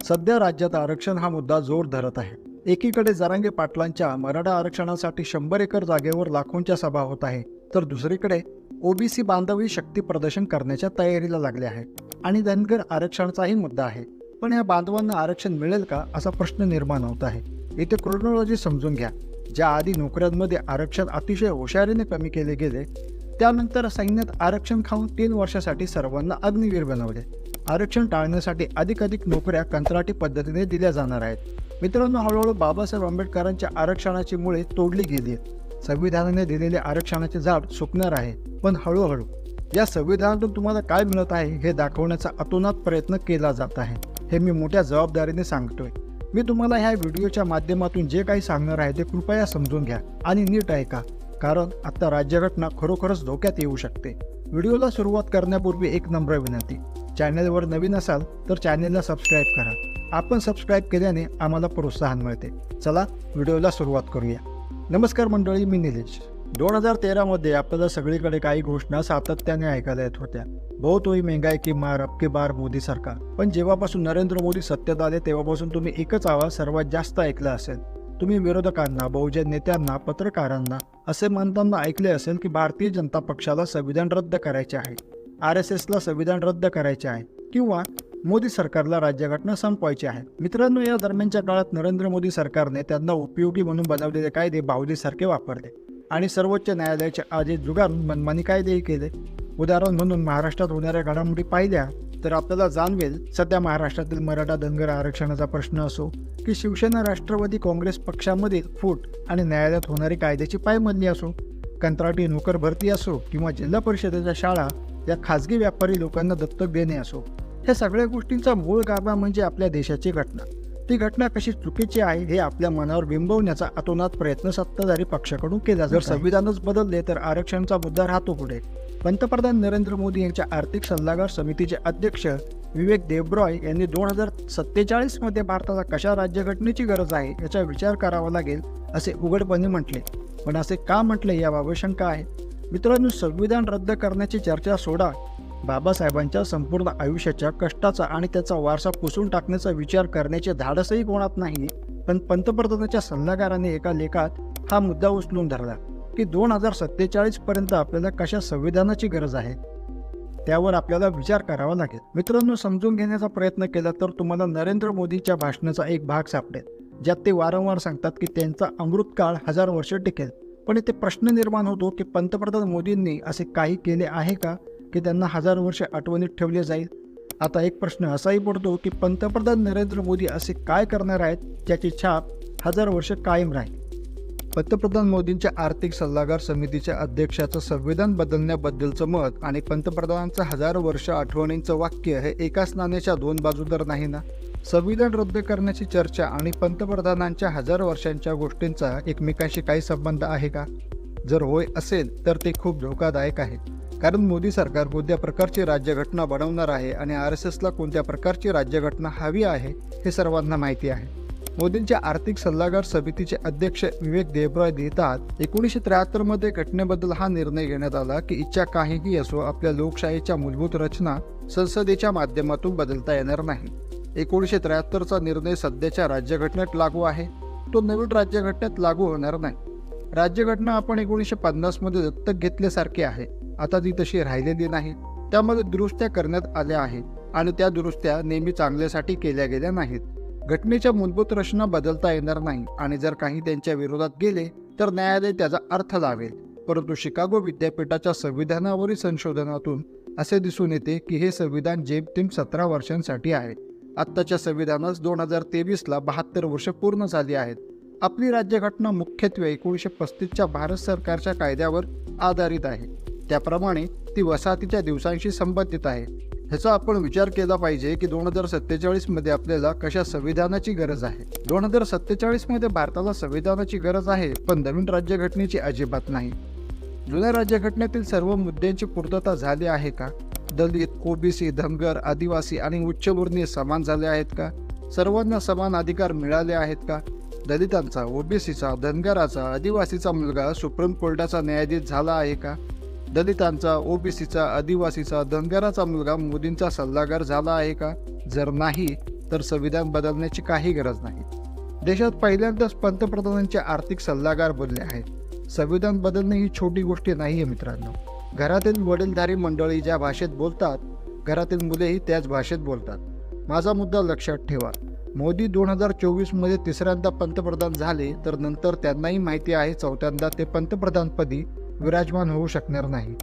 सध्या राज्यात आरक्षण हा मुद्दा जोर धरत आहे. एकीकडे जरांगे पाटलांच्या मराठा आरक्षणासाठी 100 एकर जागेवर लाखोंच्या सभा होत आहे, तर दुसरीकडे ओबीसी बांधवही शक्ती प्रदर्शन करण्याच्या तयारीला लागले आहे आणि धनगर आरक्षणाचाही मुद्दा आहे. पण या बांधवांना आरक्षण मिळेल का असा प्रश्न निर्माण होत आहे. इथे क्रोनॉलॉजी समजून घ्या. ज्या आधी नोकऱ्यांमध्ये आरक्षण अतिशय हुशारीने कमी केले गेले, त्यानंतर सैन्यात आरक्षण खाऊन 3 वर्षासाठी सर्वांना अग्निवीर बनवले. आरक्षण टाळण्यासाठी अधिकाधिक नोकऱ्या कंत्राटी पद्धतीने दिल्या जाणार आहेत. मित्रांनो, हळूहळू बाबासाहेब आंबेडकरांच्या आरक्षणाची मुळे तोडली गेली आहेत. संविधानाने दिलेले आरक्षणाचे झाड सुकणार आहे, पण हळूहळू या संविधानातून तुम्हाला काय मिळत आहे हे दाखवण्याचा अतोनात प्रयत्न केला जात आहे. हे मी मोठ्या जबाबदारीने सांगतोय. मी तुम्हाला ह्या व्हिडिओच्या माध्यमातून जे काही सांगणार आहे ते कृपया समजून घ्या आणि नीट ऐका, कारण आता राज्यघटना खरोखरच धोक्यात येऊ शकते. व्हिडिओला सुरुवात करण्यापूर्वी एक नम्र विनंती, चॅनलवर नवीन असाल तर चॅनलला सबस्क्राईब करा. आपण सबस्क्राईब केल्याने आम्हाला प्रोत्साहन मिळते. चला व्हिडिओला सुरुवात करूया. नमस्कार मंडळी, मी निलेश. 2013 मध्ये आपल्याला सगळीकडे काही घोषणा सातत्याने ऐकायला येत होत्या. बहुत हुई महंगाई की मार, अब की बार मोदी सरकार. पण जेव्हापासून नरेंद्र मोदी सत्तेत आले तेव्हापासून तुम्ही एकच आवाज सर्वात जास्त ऐकला असेल. तुम्ही विरोधकांना, बहुजन नेत्यांना, पत्रकारांना असे म्हणताना ऐकले असेल की भारतीय जनता पक्षाला संविधान रद्द करायचे आहे, RSSला संविधान रद्द करायचे आहे किंवा मोदी सरकारला राज्यघटना संपवायची आहे. मित्रांनो, या दरम्यानच्या काळात नरेंद्र मोदी सरकारने त्यांना उपयोगी म्हणून बनवलेले कायदे बाहुलीसारखे वापरले आणि सर्वोच्च न्यायालयाचे आदेश झुगारून मनमानी कायदेही केले. उदाहरण म्हणून महाराष्ट्रात होणाऱ्या घडामोडी पाहिल्या तर आपल्याला जाणवेल, सध्या महाराष्ट्रातील मराठा धनगर आरक्षणाचा प्रश्न असो की शिवसेना राष्ट्रवादी काँग्रेस पक्षामधील फूट आणि न्यायालयात होणारी कायद्याची पायमल्ली असो, कंत्राटी नोकर भरती असो किंवा जिल्हा परिषदेच्या शाळा या खाजगी व्यापारी लोकांना दत्तक देणे असो, ह्या सगळ्या गोष्टींचा मूळ गाभा म्हणजे आपल्या देशाची घटना. ती घटना कशी चुकीची आहे हे आपल्या मनावर बिंबवण्याचा अतोनात प्रयत्न सत्ताधारी पक्षाकडून केला. जर संविधानच बदलले तर आरक्षणाचा मुद्दा राहतो पुढे. पंतप्रधान नरेंद्र मोदी यांच्या आर्थिक सल्लागार समितीचे अध्यक्ष विवेक देबरॉय यांनी 2047 मध्ये भारताला कशा राज्यघटनेची गरज आहे याचा विचार करावा लागेल असे उघडपणे म्हटले. पण असे का म्हटले याबाबत शंका आहे. मित्रांनो, संविधान रद्द करण्याची चर्चा सोडा. बाबासाहेबांच्या संपूर्ण आयुष्याच्या कष्टाचा आणि त्याचा वारसा पुसून टाकण्याचा विचार करण्याचे धाडसही कोणात नाही. पण पंतप्रधानाच्या सल्लागाराने एका लेखात हा मुद्दा उचलून धरला की 2047 पर्यंत आपल्याला कशा संविधानाची गरज आहे, त्यावर आपल्याला विचार करावा लागेल. मित्रांनो, समजून घेण्याचा प्रयत्न केला तर तुम्हाला नरेंद्र मोदीच्या भाषणाचा एक भाग सापडेल, ज्यात ते वारंवार सांगतात की त्यांचा अमृतकाळ 1000 वर्ष टिकेल. पण इथे प्रश्न निर्माण होतो की पंतप्रधान मोदींनी असे काही केले आहे का की त्यांना 1000 वर्ष आठवणीत ठेवले जाईल. आता एक प्रश्न असाही पडतो की पंतप्रधान नरेंद्र मोदी असे काय करणार आहेत ज्याची छाप 1000 वर्ष कायम राहील. पंतप्रधान मोदींच्या आर्थिक सल्लागार समितीच्या अध्यक्षाचं संविधान बदलण्याबद्दलचं मत आणि पंतप्रधानांचं 1000 वर्ष आठवणींचं वाक्य हे एकाच नाण्याच्या 2 बाजू तर नाही ना. संविधान रद्द करण्याची चर्चा आणि पंतप्रधानांच्या 1000 वर्षांच्या गोष्टींचा एकमेकांशी काही संबंध आहे का? जर होय असेल तर ते खूप धोकादायक आहे. कारण मोदी सरकार कोणत्या प्रकारची राज्यघटना बनवणार आहे आणि RSSला कोणत्या प्रकारची राज्यघटना हवी आहे हे सर्वांना माहिती आहे. मोदींच्या आर्थिक सल्लागार समितीचे अध्यक्ष विवेक देबरॉय लिहितात, 1973 मध्ये घटनेबद्दल हा निर्णय घेण्यात आला की इच्छा काहीही असो, आपल्या लोकशाहीच्या मूलभूत रचना संसदेच्या माध्यमातून बदलता येणार नाही. 1973चा निर्णय सध्याच्या राज्यघटनेत लागू आहे, तो नवीन राज्यघटनेत लागू होणार नाही. राज्यघटना आपण 1950 मध्ये दत्तक घेतल्यासारखी आहे. आता ती तशी राहिलेली नाही. त्यामध्ये दुरुस्त्या करण्यात आल्या आहेत आणि त्या दुरुस्त्या नेहमी चांगल्यासाठी केल्या गेल्या नाहीत. घटनेच्या मूलभूत रचना बदलता येणार नाही आणि जर काही त्यांच्या विरोधात गेले तर न्यायालय त्याचा अर्थ लावेल. परंतु शिकागो विद्यापीठाच्या संविधानावरील संशोधनातून असे दिसून येते की हे संविधान जेमतेम 17 वर्षांसाठी आहे. आत्ताच्या संविधानास 2023ला 72 वर्ष पूर्ण झाली आहेत. आपली राज्यघटना मुख्यत्वे 1935च्या भारत सरकारच्या कायद्यावर आधारित आहे. त्याप्रमाणे ती वसाहतीच्या दिवसांशी संबंधित आहे. ह्याचा आपण विचार केला पाहिजे की 2047 मध्ये आपल्याला कशा संविधानाची गरज आहे. 2047 मध्ये भारताला संविधानाची गरज आहे, पण नवीन राज्यघटनेची अजिबात नाही. जुन्या राज्यघटनेतील सर्व मुद्द्यांची पूर्तता झाली आहे का? दलित, ओबीसी, धनगर, आदिवासी आणि उच्चवर्णीय समान झाले आहेत का? सर्वांना समान अधिकार मिळाले आहेत का? दलितांचा, ओबीसीचा, धनगराचा, आदिवासीचा मुलगा सुप्रीम कोर्टाचा न्यायाधीश झाला आहे का? दलितांचा, ओबीसीचा, आदिवासीचा, धनगराचा मुलगा मोदींचा सल्लागार झाला आहे का? जर नाही तर संविधान बदलण्याची काही गरज नाही. देशात पहिल्यांदाच पंतप्रधानांचे आर्थिक सल्लागार बोलले आहेत. संविधान बदलणे ही छोटी गोष्ट नाही आहे मित्रांनो. घरातील वडीलधारी मंडळी ज्या भाषेत बोलतात, घरातील मुलेही त्याच भाषेत बोलतात. माझा मुद्दा लक्षात ठेवा. मोदी 2024मध्ये तिसऱ्यांदा पंतप्रधान झाले, तर नंतर त्यांनाही माहिती आहे चौथ्यांदा ते पंतप्रधानपदी विराजमान होऊ शकणार नाही.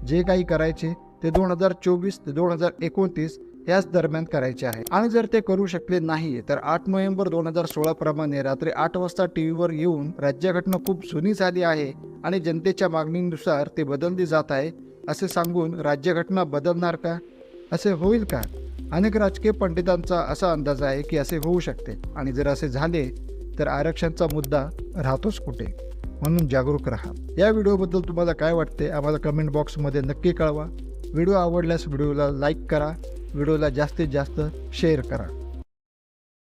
जे काही करायचे ते 2024 ते 2029 याच दरम्यान करायचे आहे. आणि जर ते करू शकले नाही तर 8 नोव्हेंबर 2016 प्रमाणे रात्री 8 वाजता टीव्हीवर येऊन राज्यघटना खूप जुनी झाली आहे आणि जनतेच्या मागणीनुसार ते बदलली जात आहे असे सांगून राज्यघटना बदलणार का? असे होईल का? अनेक राजकीय पंडितांचा असा अंदाज आहे की असे होऊ शकते. आणि जर असे झाले तर आरक्षणाचा मुद्दा राहतोच कुठे? म्हणून जागरूक राहा. या व्हिडिओबद्दल तुम्हाला काय वाटते आम्हाला कमेंट बॉक्समध्ये नक्की कळवा. व्हिडिओ आवडल्यास व्हिडिओला लाईक करा, व्हिडिओला जास्तीत जास्त शेअर करा.